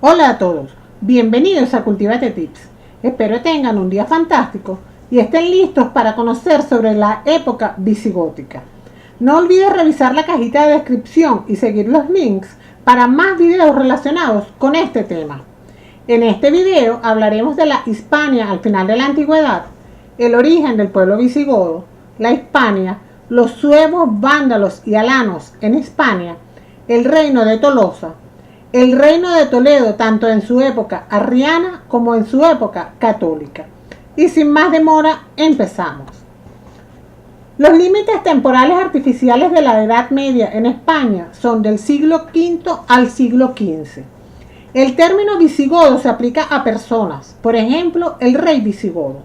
Hola a todos, bienvenidos a Cultivate Tips. Espero tengan un día fantástico y estén listos para conocer sobre la época visigótica. No olvides revisar la cajita de descripción y seguir los links para más videos relacionados con este tema. En este video hablaremos de la Hispania al final de la antigüedad, el origen del pueblo visigodo, la Hispania, los suevos, vándalos y alanos en Hispania, el reino de Tolosa, el reino de Toledo tanto en su época arriana como en su época católica. Y sin más demora, empezamos. Los límites temporales artificiales de la Edad Media en España son del siglo V al siglo XV. El término visigodo se aplica a personas, por ejemplo, el rey visigodo.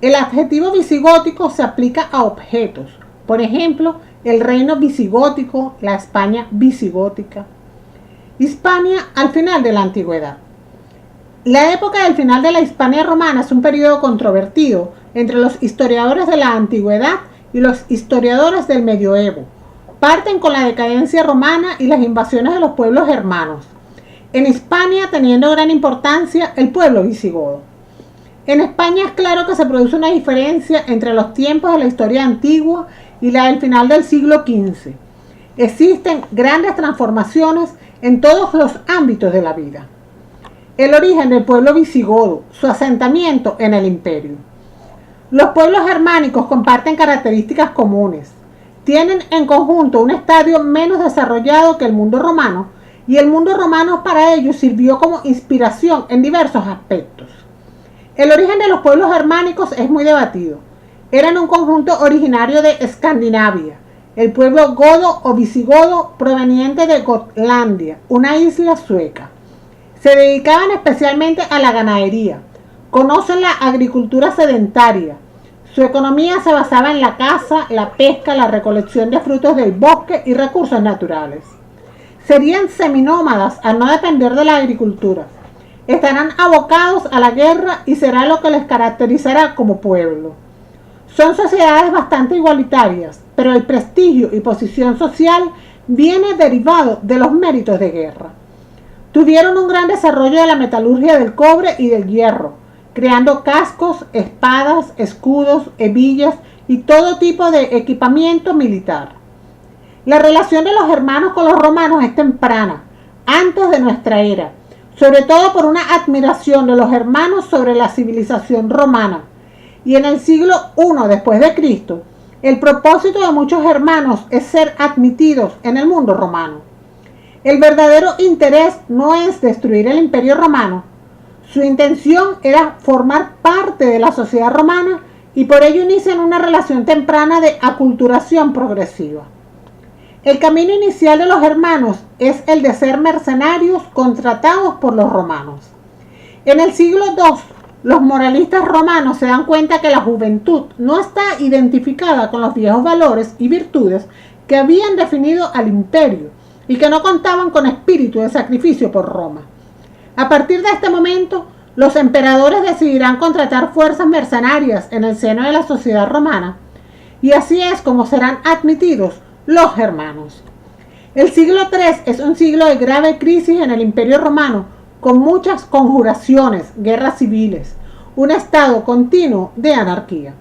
El adjetivo visigótico se aplica a objetos, por ejemplo, el reino visigótico, la España visigótica. Hispania al final de la antigüedad. La época del final de la Hispania romana es un periodo controvertido entre los historiadores de la antigüedad y los historiadores del medioevo. Parten con la decadencia romana y las invasiones de los pueblos germanos. En Hispania teniendo gran importancia el pueblo visigodo. En España es claro que se produce una diferencia entre los tiempos de la historia antigua y la del final del siglo XV. Existen grandes transformaciones en todos los ámbitos de la vida. El origen del pueblo visigodo, su asentamiento en el imperio. Los pueblos germánicos comparten características comunes. Tienen en conjunto un estadio menos desarrollado que el mundo romano, y el mundo romano para ellos sirvió como inspiración en diversos aspectos. El origen de los pueblos germánicos es muy debatido. Eran un conjunto originario de Escandinavia, el pueblo godo o visigodo proveniente de Gotlandia, una isla sueca. Se dedicaban especialmente a la ganadería. Conocen la agricultura sedentaria. Su economía se basaba en la caza, la pesca, la recolección de frutos del bosque y recursos naturales. Serían seminómadas al no depender de la agricultura. Estarán abocados a la guerra y será lo que les caracterizará como pueblo. Son sociedades bastante igualitarias, pero el prestigio y posición social viene derivado de los méritos de guerra. Tuvieron un gran desarrollo de la metalurgia del cobre y del hierro, creando cascos, espadas, escudos, hebillas y todo tipo de equipamiento militar. La relación de los germanos con los romanos es temprana, antes de nuestra era, sobre todo por una admiración de los germanos sobre la civilización romana. Y en el siglo I después de Cristo, el propósito de muchos germanos es ser admitidos en el mundo romano. El verdadero interés no es destruir el imperio romano. Su intención era formar parte de la sociedad romana y por ello inician una relación temprana de aculturación progresiva. El camino inicial de los germanos es el de ser mercenarios contratados por los romanos. En el siglo II, los moralistas romanos se dan cuenta que la juventud no está identificada con los viejos valores y virtudes que habían definido al imperio y que no contaban con espíritu de sacrificio por Roma. A partir de este momento, los emperadores decidirán contratar fuerzas mercenarias en el seno de la sociedad romana y así es como serán admitidos los germanos. El siglo III es un siglo de grave crisis en el imperio romano, con muchas conjuraciones, guerras civiles, un estado continuo de anarquía.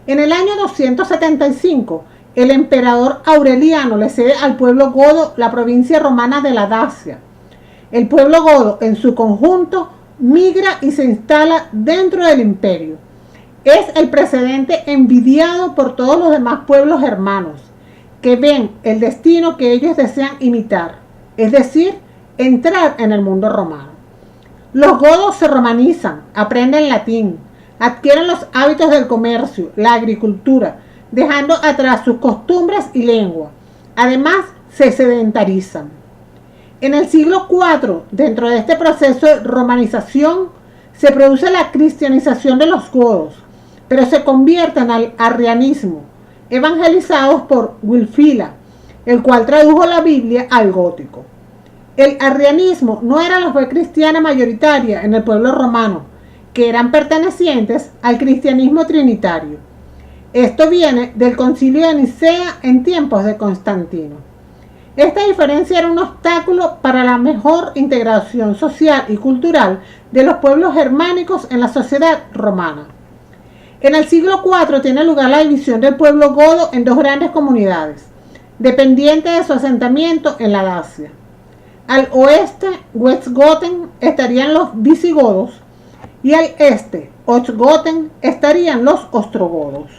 En el año 275, el emperador Aureliano le cede al pueblo godo la provincia romana de la Dacia. El pueblo godo, en su conjunto, migra y se instala dentro del imperio. Es el precedente envidiado por todos los demás pueblos germanos, que ven el destino que ellos desean imitar, es decir, entrar en el mundo romano. Los godos se romanizan, aprenden latín, adquieren los hábitos del comercio, la agricultura, dejando atrás sus costumbres y lengua. Además, se sedentarizan. En el siglo IV, dentro de este proceso de romanización, se produce la cristianización de los godos, pero se convierten al arrianismo, evangelizados por Wulfila, el cual tradujo la Biblia al gótico. El arrianismo no era la fe cristiana mayoritaria en el pueblo romano, que eran pertenecientes al cristianismo trinitario. Esto viene del concilio de Nicea en tiempos de Constantino. Esta diferencia era un obstáculo para la mejor integración social y cultural de los pueblos germánicos en la sociedad romana. En el siglo IV tiene lugar la división del pueblo godo en dos grandes comunidades, dependientes de su asentamiento en la Dacia. Al oeste, Westgoten, estarían los visigodos y al este, Ostgoten, estarían los ostrogodos.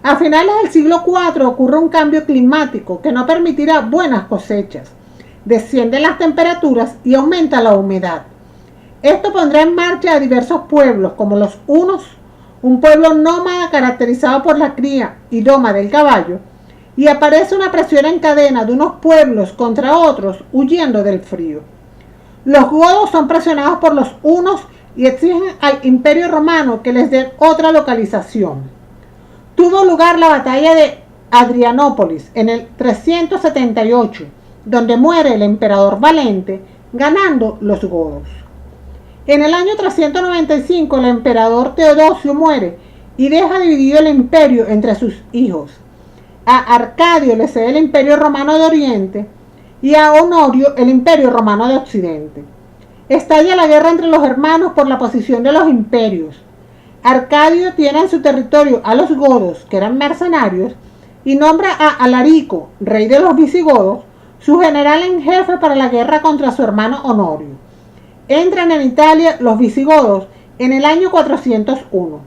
A finales del siglo IV ocurre un cambio climático que no permitirá buenas cosechas. Descienden las temperaturas y aumenta la humedad. Esto pondrá en marcha a diversos pueblos, como los hunos, un pueblo nómada caracterizado por la cría y doma del caballo, y aparece una presión en cadena de unos pueblos contra otros huyendo del frío. Los godos son presionados por los hunos y exigen al Imperio Romano que les den otra localización. Tuvo lugar la batalla de Adrianópolis en el 378, donde muere el emperador Valente, ganando los godos. En el año 395 el emperador Teodosio muere y deja dividido el imperio entre sus hijos. A Arcadio le cede el imperio romano de Oriente y a Honorio el imperio romano de Occidente. Estalla la guerra entre los hermanos por la posición de los imperios. Arcadio tiene en su territorio a los godos, que eran mercenarios, y nombra a Alarico, rey de los visigodos, su general en jefe para la guerra contra su hermano Honorio. Entran en Italia los visigodos en el año 401.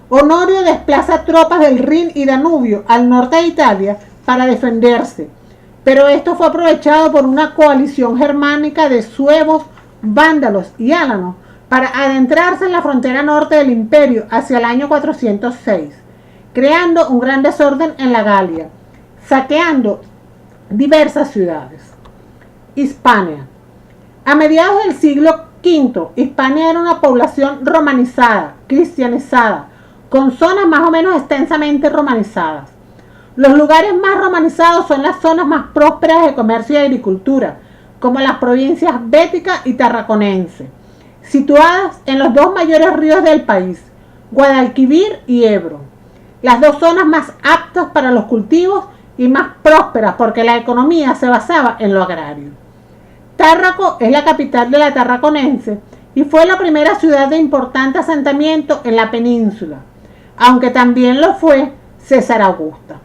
Honorio desplaza tropas del Rin y Danubio al norte de Italia para defenderse, pero esto fue aprovechado por una coalición germánica de suevos, vándalos y álanos para adentrarse en la frontera norte del imperio hacia el año 406, creando un gran desorden en la Galia, saqueando diversas ciudades. Hispania. A mediados del siglo V, Hispania era una población romanizada, cristianizada, con zonas más o menos extensamente romanizadas. Los lugares más romanizados son las zonas más prósperas de comercio y agricultura, como las provincias bética y tarraconense, situadas en los dos mayores ríos del país, Guadalquivir y Ebro. Las dos zonas más aptas para los cultivos y más prósperas porque la economía se basaba en lo agrario. Tárraco es la capital de la Tarraconense y fue la primera ciudad de importante asentamiento en la península, aunque también lo fue César Augusta.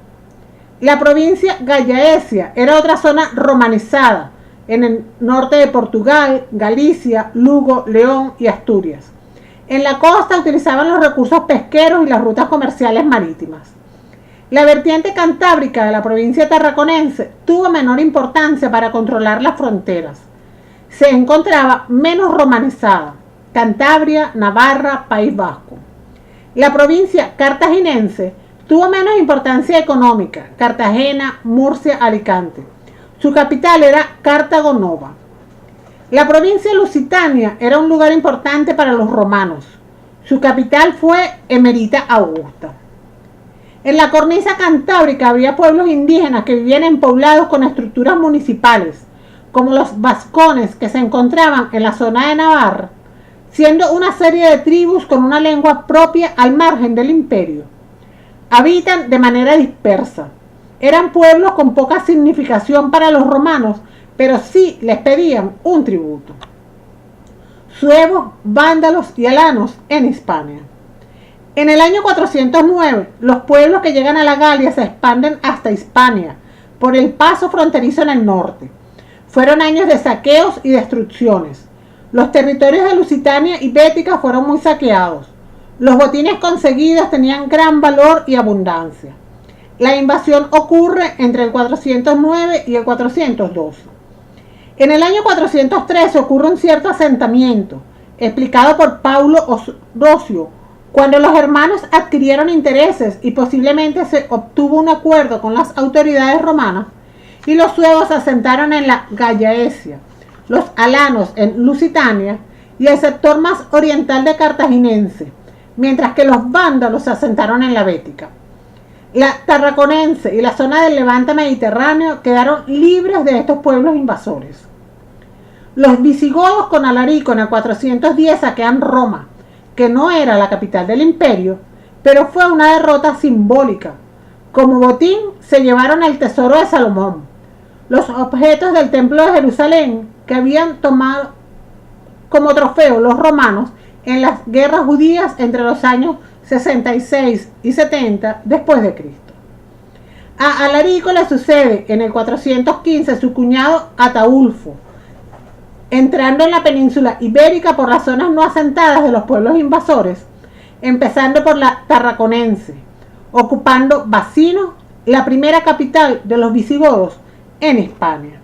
La provincia Gallaecia era otra zona romanizada en el norte de Portugal, Galicia, Lugo, León y Asturias. En la costa utilizaban los recursos pesqueros y las rutas comerciales marítimas. La vertiente cantábrica de la provincia tarraconense tuvo menor importancia para controlar las fronteras. Se encontraba menos romanizada: Cantabria, Navarra, País Vasco. La provincia cartaginense tuvo menos importancia económica: Cartagena, Murcia, Alicante. Su capital era Cartago Nova. La provincia lusitania era un lugar importante para los romanos. Su capital fue Emerita Augusta. En la cornisa cantábrica había pueblos indígenas que vivían en poblados con estructuras municipales, como los vascones que se encontraban en la zona de Navarra, siendo una serie de tribus con una lengua propia al margen del imperio. Habitan de manera dispersa. Eran pueblos con poca significación para los romanos, pero sí les pedían un tributo. Suevos, vándalos y alanos en Hispania. En el año 409, los pueblos que llegan a la Galia se expanden hasta Hispania, por el paso fronterizo en el norte. Fueron años de saqueos y destrucciones. Los territorios de Lusitania y Bética fueron muy saqueados. Los botines conseguidos tenían gran valor y abundancia. La invasión ocurre entre el 409 y el 412. En el año 413 ocurre un cierto asentamiento, explicado por Paulo Osdocio, cuando los hermanos adquirieron intereses y posiblemente se obtuvo un acuerdo con las autoridades romanas, y los suevos se asentaron en la Gallaecia, los alanos en Lusitania y el sector más oriental de Cartaginense, mientras que los vándalos se asentaron en la Bética. La Tarraconense y la zona del Levante mediterráneo quedaron libres de estos pueblos invasores. Los visigodos con Alarico en el 410 saquean Roma, que no era la capital del imperio, pero fue una derrota simbólica. Como botín se llevaron el tesoro de Salomón. los objetos del templo de Jerusalén que habían tomado como trofeo los romanos en las guerras judías entre los años 66 y 70 después de Cristo. A Alarico le sucede en el 415 su cuñado Ataulfo, entrando en la península ibérica por las zonas no asentadas de los pueblos invasores, empezando por la Tarraconense, ocupando Bacino, la primera capital de los visigodos en Hispania.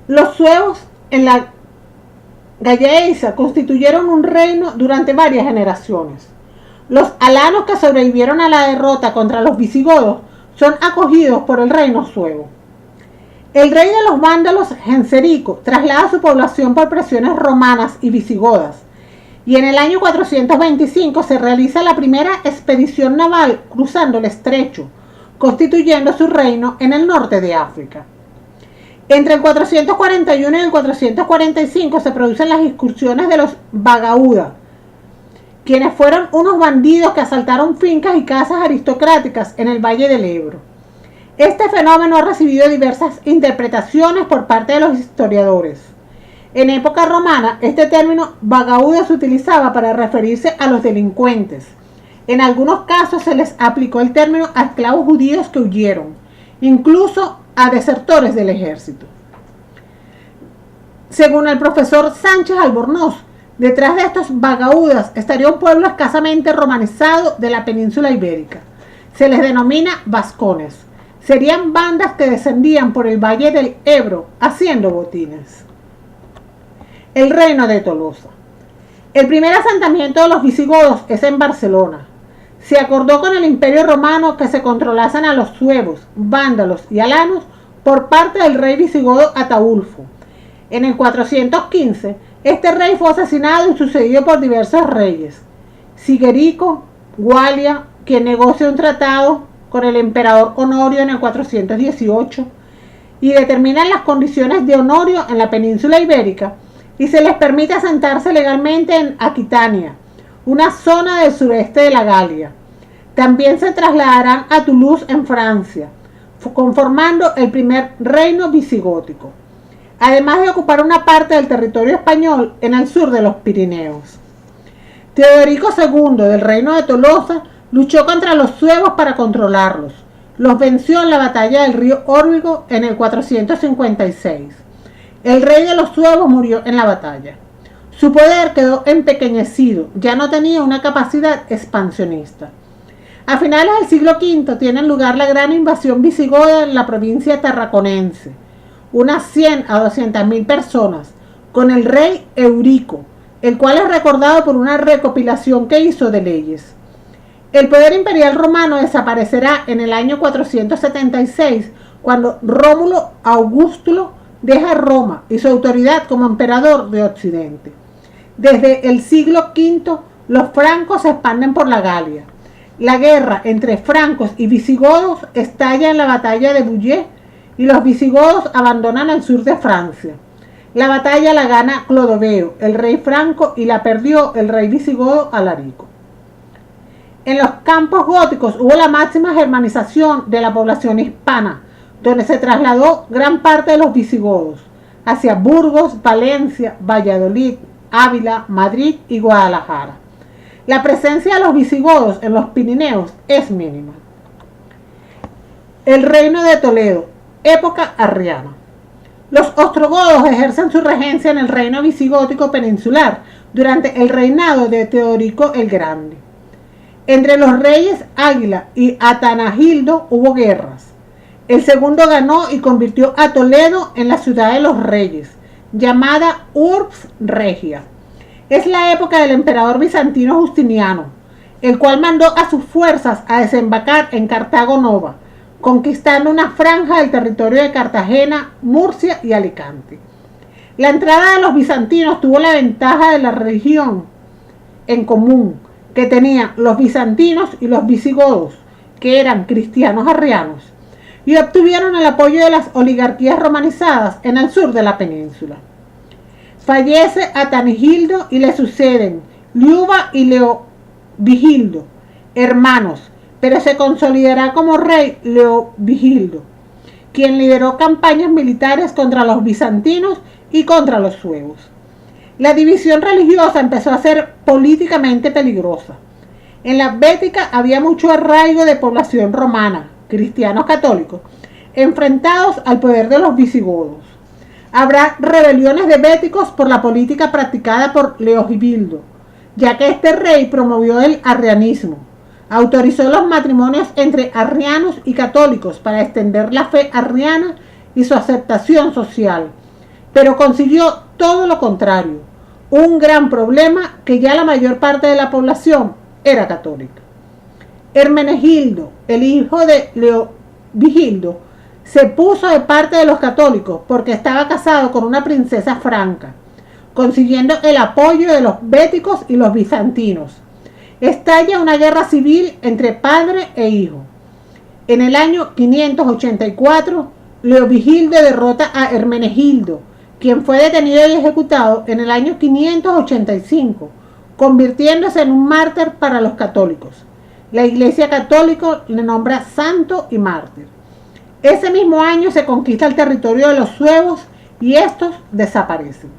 Los suevos en la Gallaecia constituyeron un reino durante varias generaciones. Los alanos que sobrevivieron a la derrota contra los visigodos son acogidos por el reino suevo. El rey de los vándalos, Genserico, traslada su población por presiones romanas y visigodas, y en el año 425 se realiza la primera expedición naval cruzando el estrecho, constituyendo su reino en el norte de África. Entre el 441 y el 445 se producen las incursiones de los Bagauda, quienes fueron unos bandidos que asaltaron fincas y casas aristocráticas en el Valle del Ebro. Este fenómeno ha recibido diversas interpretaciones por parte de los historiadores. En época romana, este término Bagauda se utilizaba para referirse a los delincuentes. En algunos casos se les aplicó el término a esclavos judíos que huyeron, incluso a desertores del ejército. Según el profesor Sánchez Albornoz, detrás de estos bagaudas estaría un pueblo escasamente romanizado de la península ibérica. Se les denomina vascones. Serían bandas que descendían por el valle del Ebro haciendo botines. El reino de Tolosa. El primer asentamiento de los visigodos es en Barcelona. Se acordó con el Imperio Romano que se controlasen a los suevos, vándalos y alanos por parte del rey visigodo Ataulfo. En el 415, este rey fue asesinado y sucedido por diversos reyes. Sigerico, Gualia, quien negocia un tratado con el emperador Honorio en el 418 y determinan las condiciones de Honorio en la península ibérica y se les permite asentarse legalmente en Aquitania, una zona del sureste de la Galia. También se trasladarán a Toulouse en Francia, conformando el primer reino visigótico, además de ocupar una parte del territorio español en el sur de los Pirineos. Teodorico II del reino de Tolosa luchó contra los suevos para controlarlos. Los venció en la batalla del río Órbigo en el 456. El rey de los suevos murió en la batalla. Su poder quedó empequeñecido, ya no tenía una capacidad expansionista. A finales del siglo V tiene lugar la gran invasión visigoda en la provincia tarraconense, unas 100 a 200.000 personas, con el rey Eurico, el cual es recordado por una recopilación que hizo de leyes. El poder imperial romano desaparecerá en el año 476, cuando Rómulo Augustulo deja Roma y su autoridad como emperador de Occidente. Desde el siglo V, los francos se expanden por la Galia. La guerra entre francos y visigodos estalla en la batalla de Bouillé y los visigodos abandonan el sur de Francia. La batalla la gana Clodoveo, el rey franco, y la perdió el rey visigodo Alarico. En los campos góticos hubo la máxima germanización de la población hispana, donde se trasladó gran parte de los visigodos hacia Burgos, Valencia, Valladolid, Ávila, Madrid y Guadalajara. La presencia de los visigodos en los Pirineos es mínima. El reino de Toledo, época arriana. Los ostrogodos ejercen su regencia en el reino visigótico peninsular durante el reinado de Teodorico el Grande. Entre los reyes Águila y Atanagildo hubo guerras. El segundo ganó y convirtió a Toledo en la ciudad de los reyes, llamada Urbs Regia. Es la época del emperador bizantino Justiniano, el cual mandó a sus fuerzas a desembarcar en Cartago Nova, conquistando una franja del territorio de Cartagena, Murcia y Alicante. La entrada de los bizantinos tuvo la ventaja de la religión en común que tenían los bizantinos y los visigodos, que eran cristianos arrianos, y obtuvieron el apoyo de las oligarquías romanizadas en el sur de la península. Fallece Atanagildo y le suceden Liuba y Leovigildo, hermanos, pero se consolidará como rey Leovigildo, quien lideró campañas militares contra los bizantinos y contra los suevos. La división religiosa empezó a ser políticamente peligrosa. En la Bética había mucho arraigo de población romana, cristianos católicos, enfrentados al poder de los visigodos. Habrá rebeliones de béticos por la política practicada por Leogibildo, ya que este rey promovió el arrianismo, autorizó los matrimonios entre arrianos y católicos para extender la fe arriana y su aceptación social, pero consiguió todo lo contrario, un gran problema que ya la mayor parte de la población era católica. Hermenegildo, el hijo de Leovigildo, se puso de parte de los católicos porque estaba casado con una princesa franca, consiguiendo el apoyo de los béticos y los bizantinos. Estalla una guerra civil entre padre e hijo. En el año 584, Leovigildo derrota a Hermenegildo, quien fue detenido y ejecutado en el año 585, convirtiéndose en un mártir para los católicos. La Iglesia Católica le nombra santo y mártir. Ese mismo año se conquista el territorio de los suevos y estos desaparecen.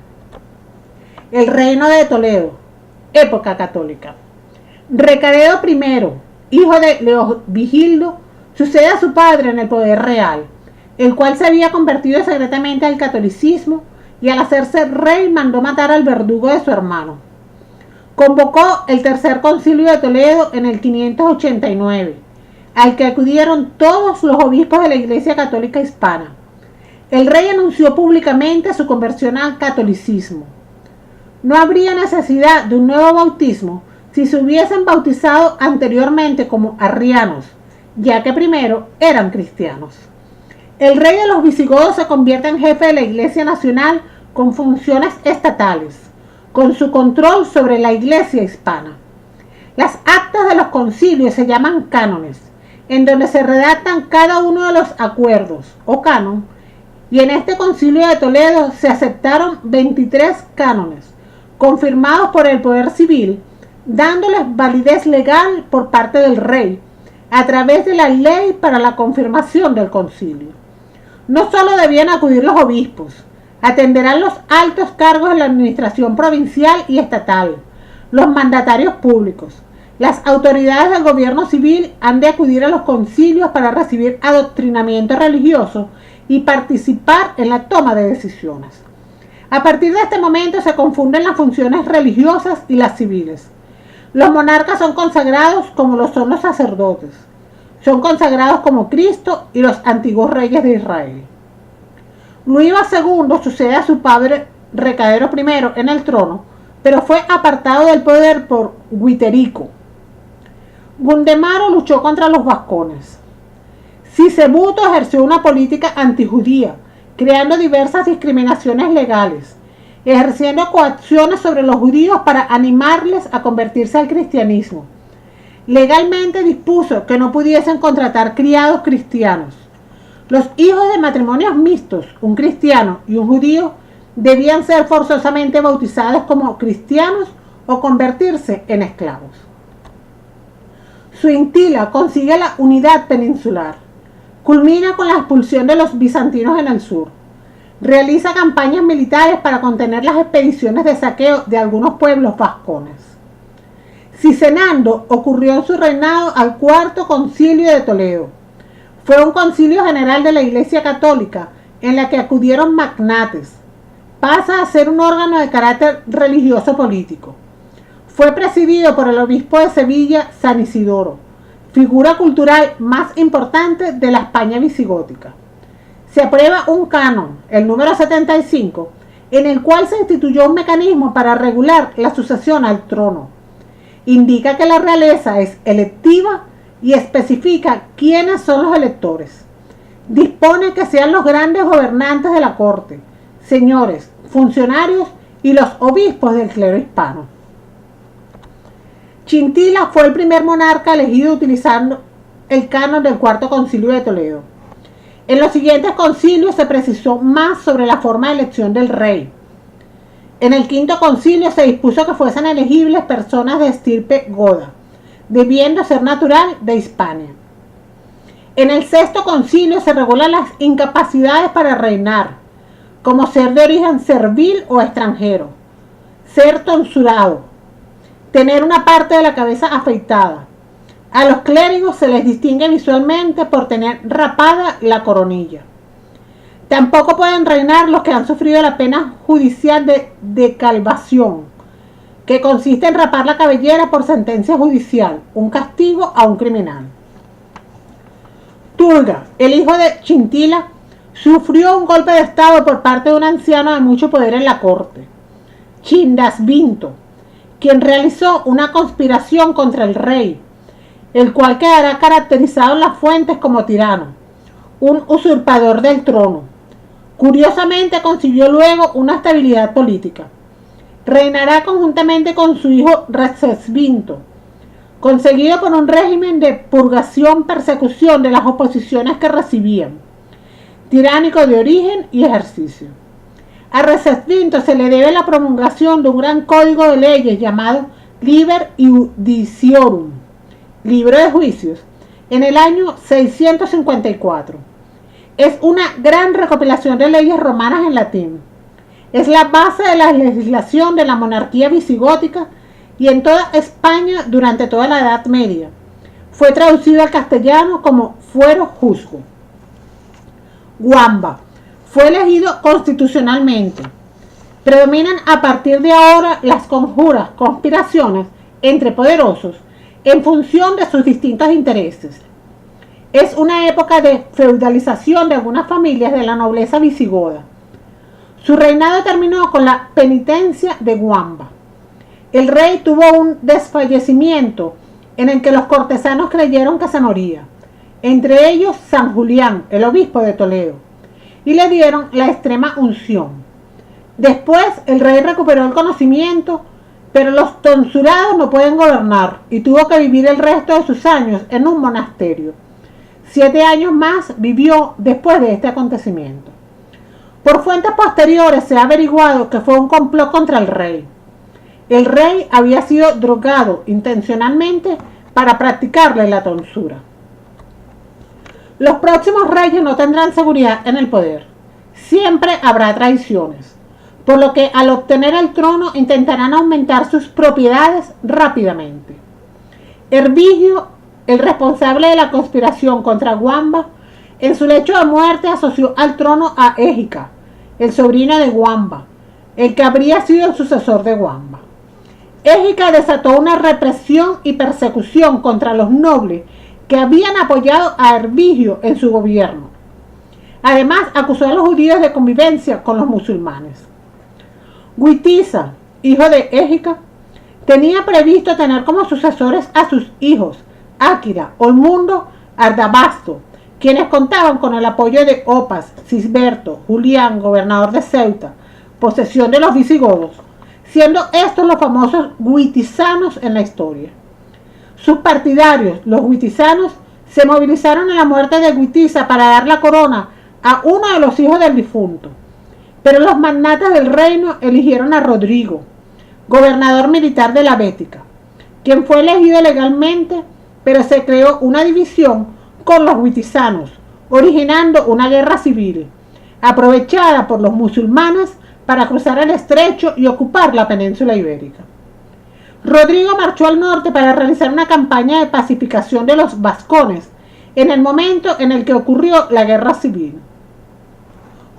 El reino de Toledo, época católica. Recaredo I, hijo de Leovigildo, sucede a su padre en el poder real, el cual se había convertido secretamente al catolicismo y al hacerse rey mandó matar al verdugo de su hermano. Convocó el tercer concilio de Toledo en el 589, al que acudieron todos los obispos de la Iglesia Católica Hispana. El rey anunció públicamente su conversión al catolicismo. No habría necesidad de un nuevo bautismo si se hubiesen bautizado anteriormente como arrianos, ya que primero eran cristianos. El rey de los visigodos se convierte en jefe de la Iglesia Nacional con funciones estatales, con su control sobre la Iglesia hispana. Las actas de los concilios se llaman cánones, en donde se redactan cada uno de los acuerdos, o canon, y en este concilio de Toledo se aceptaron 23 cánones, confirmados por el poder civil, dándoles validez legal por parte del rey, a través de la ley para la confirmación del concilio. No solo debían acudir los obispos, atenderán los altos cargos de la administración provincial y estatal, los mandatarios públicos. Las autoridades del gobierno civil han de acudir a los concilios para recibir adoctrinamiento religioso y participar en la toma de decisiones. A partir de este momento se confunden las funciones religiosas y las civiles. Los monarcas son consagrados como lo son los sacerdotes. Son consagrados como Cristo y los antiguos reyes de Israel. Luis II sucede a su padre Recaredo I en el trono, pero fue apartado del poder por Guiterico. Gundemaro luchó contra los vascones. Sisebuto ejerció una política antijudía, creando diversas discriminaciones legales, ejerciendo coacciones sobre los judíos para animarles a convertirse al cristianismo. Legalmente dispuso que no pudiesen contratar criados cristianos. Los hijos de matrimonios mixtos, un cristiano y un judío, debían ser forzosamente bautizados como cristianos o convertirse en esclavos. Suintila consigue la unidad peninsular. Culmina con la expulsión de los bizantinos en el sur. Realiza campañas militares para contener las expediciones de saqueo de algunos pueblos vascones. Cisenando ocurrió en su reinado al cuarto concilio de Toledo. Fue un concilio general de la Iglesia Católica en la que acudieron magnates. Pasa a ser un órgano de carácter religioso político. Fue presidido por el obispo de Sevilla, San Isidoro, figura cultural más importante de la España visigótica. Se aprueba un canon, el número 75, en el cual se instituyó un mecanismo para regular la sucesión al trono. Indica que la realeza es electiva y especifica quiénes son los electores. Dispone que sean los grandes gobernantes de la corte, señores, funcionarios y los obispos del clero hispano. Chintila fue el primer monarca elegido utilizando el canon del Cuarto Concilio de Toledo. En los siguientes concilios se precisó más sobre la forma de elección del rey. En el Quinto Concilio se dispuso que fuesen elegibles personas de estirpe goda, debiendo ser natural de Hispania. En el sexto concilio se regulan las incapacidades para reinar, como ser de origen servil o extranjero, ser tonsurado, tener una parte de la cabeza afeitada. A los clérigos se les distingue visualmente por tener rapada la coronilla. Tampoco pueden reinar los que han sufrido la pena judicial de decalvación, que consiste en rapar la cabellera por sentencia judicial, un castigo a un criminal. Turga, el hijo de Chintila, sufrió un golpe de estado por parte de un anciano de mucho poder en la corte, Chindasvinto, quien realizó una conspiración contra el rey, el cual quedará caracterizado en las fuentes como tirano, un usurpador del trono. Curiosamente consiguió luego una estabilidad política. Reinará conjuntamente con su hijo Recesvinto, conseguido por un régimen de purgación-persecución de las oposiciones que recibían, tiránico de origen y ejercicio. A Recesvinto se le debe la promulgación de un gran código de leyes llamado Liber Iudiciorum, libro de juicios, en el año 654. Es una gran recopilación de leyes romanas en latín. Es la base de la legislación de la monarquía visigótica y en toda España durante toda la Edad Media. Fue traducido al castellano como fuero juzgo. Wamba fue elegido constitucionalmente. Predominan a partir de ahora las conjuras, conspiraciones entre poderosos en función de sus distintos intereses. Es una época de feudalización de algunas familias de la nobleza visigoda. Su reinado terminó con la penitencia de Wamba. El rey tuvo un desfallecimiento en el que los cortesanos creyeron que se moría, entre ellos San Julián, el obispo de Toledo, y le dieron la extrema unción. Después el rey recuperó el conocimiento, pero los tonsurados no pueden gobernar y tuvo que vivir el resto de sus años en un monasterio. 7 años más vivió después de este acontecimiento. Por fuentes posteriores se ha averiguado que fue un complot contra el rey. El rey había sido drogado intencionalmente para practicarle la tonsura. Los próximos reyes no tendrán seguridad en el poder. Siempre habrá traiciones, por lo que al obtener el trono intentarán aumentar sus propiedades rápidamente. Hervigio, el responsable de la conspiración contra Wamba, en su lecho de muerte asoció al trono a Égica, el sobrino de Wamba, el que habría sido el sucesor de Wamba. Égica desató una represión y persecución contra los nobles que habían apoyado a Hervigio en su gobierno. Además, acusó a los judíos de convivencia con los musulmanes. Witiza, hijo de Égica, tenía previsto tener como sucesores a sus hijos Áquila, Olmundo, Ardabasto, quienes contaban con el apoyo de Opas, Cisberto, Julián, gobernador de Ceuta, posesión de los visigodos, siendo estos los famosos witizanos en la historia. Sus partidarios, los witizanos, se movilizaron en la muerte de Witiza para dar la corona a uno de los hijos del difunto, pero los magnates del reino eligieron a Rodrigo, gobernador militar de la Bética, quien fue elegido legalmente, pero se creó una división con los witizanos, originando una guerra civil, aprovechada por los musulmanes para cruzar el estrecho y ocupar la península ibérica. Rodrigo marchó al norte para realizar una campaña de pacificación de los vascones en el momento en el que ocurrió la guerra civil.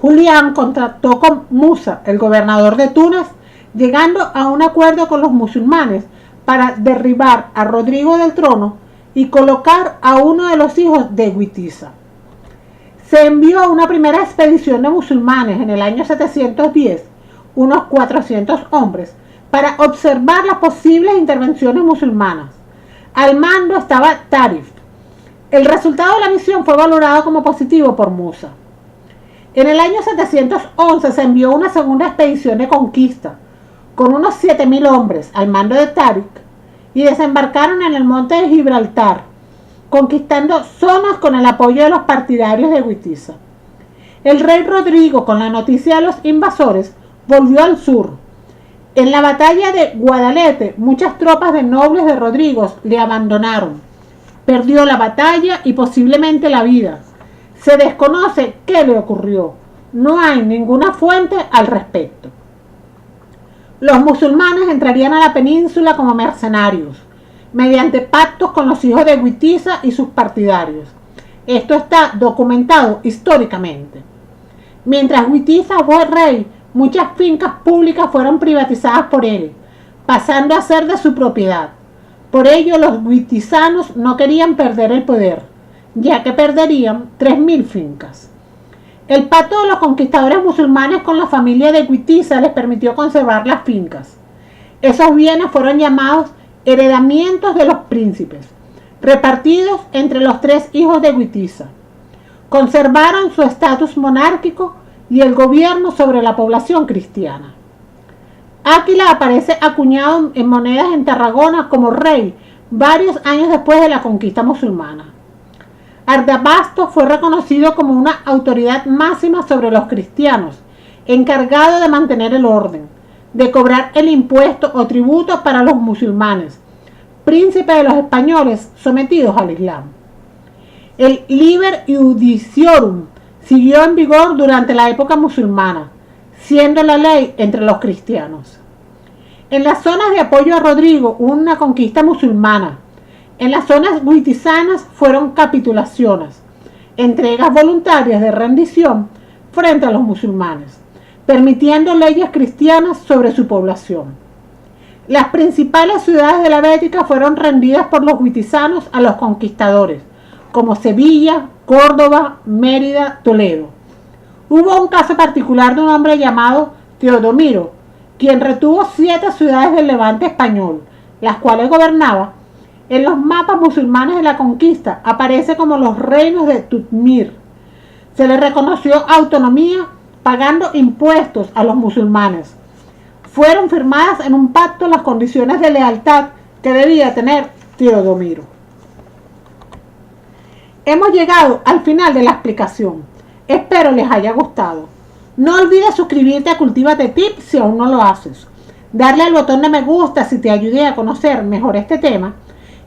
Julián contactó con Musa, el gobernador de Túnez, llegando a un acuerdo con los musulmanes para derribar a Rodrigo del trono y colocar a uno de los hijos de Witiza. Se envió una primera expedición de musulmanes en el año 710, unos 400 hombres, para observar las posibles intervenciones musulmanas. Al mando estaba Tarif. El resultado de la misión fue valorado como positivo por Musa. En el año 711 se envió una segunda expedición de conquista, con unos 7.000 hombres al mando de Tarik, y desembarcaron en el monte de Gibraltar, conquistando zonas con el apoyo de los partidarios de Witiza. El rey Rodrigo, con la noticia de los invasores, volvió al sur. En la batalla de Guadalete, muchas tropas de nobles de Rodrigo le abandonaron. Perdió la batalla y posiblemente la vida. Se desconoce qué le ocurrió. No hay ninguna fuente al respecto. Los musulmanes entrarían a la península como mercenarios, mediante pactos con los hijos de Witiza y sus partidarios. Esto está documentado históricamente. Mientras Witiza fue rey, muchas fincas públicas fueron privatizadas por él, pasando a ser de su propiedad. Por ello, los witizanos no querían perder el poder, ya que perderían 3.000 fincas. El pacto de los conquistadores musulmanes con la familia de Witiza les permitió conservar las fincas. Esos bienes fueron llamados heredamientos de los príncipes, repartidos entre los 3 hijos de Witiza. Conservaron su estatus monárquico y el gobierno sobre la población cristiana. Áquila aparece acuñado en monedas en Tarragona como rey varios años después de la conquista musulmana. Ardabasto fue reconocido como una autoridad máxima sobre los cristianos, encargado de mantener el orden, de cobrar el impuesto o tributo para los musulmanes, príncipe de los españoles sometidos al Islam. El Liber Iudiciorum siguió en vigor durante la época musulmana, siendo la ley entre los cristianos. En las zonas de apoyo a Rodrigo hubo una conquista musulmana. En las zonas witizanas fueron capitulaciones, entregas voluntarias de rendición frente a los musulmanes, permitiendo leyes cristianas sobre su población. Las principales ciudades de la Bética fueron rendidas por los witizanos a los conquistadores, como Sevilla, Córdoba, Mérida, Toledo. Hubo un caso particular de un hombre llamado Teodomiro, quien retuvo 7 ciudades del Levante español, las cuales gobernaba. En los mapas musulmanes de la conquista aparece como los reinos de Tutmir. Se le reconoció autonomía pagando impuestos a los musulmanes. Fueron firmadas en un pacto las condiciones de lealtad que debía tener Teodomiro. Hemos llegado al final de la explicación. Espero les haya gustado. No olvides suscribirte a Cultívate Tips si aún no lo haces. Darle al botón de me gusta si te ayudé a conocer mejor este tema.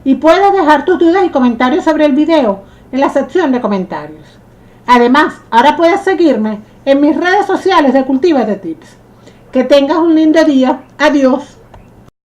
Y puedes dejar tus dudas y comentarios sobre el video en la sección de comentarios. Además, ahora puedes seguirme en mis redes sociales de Cultívate Tips. Que tengas un lindo día. Adiós.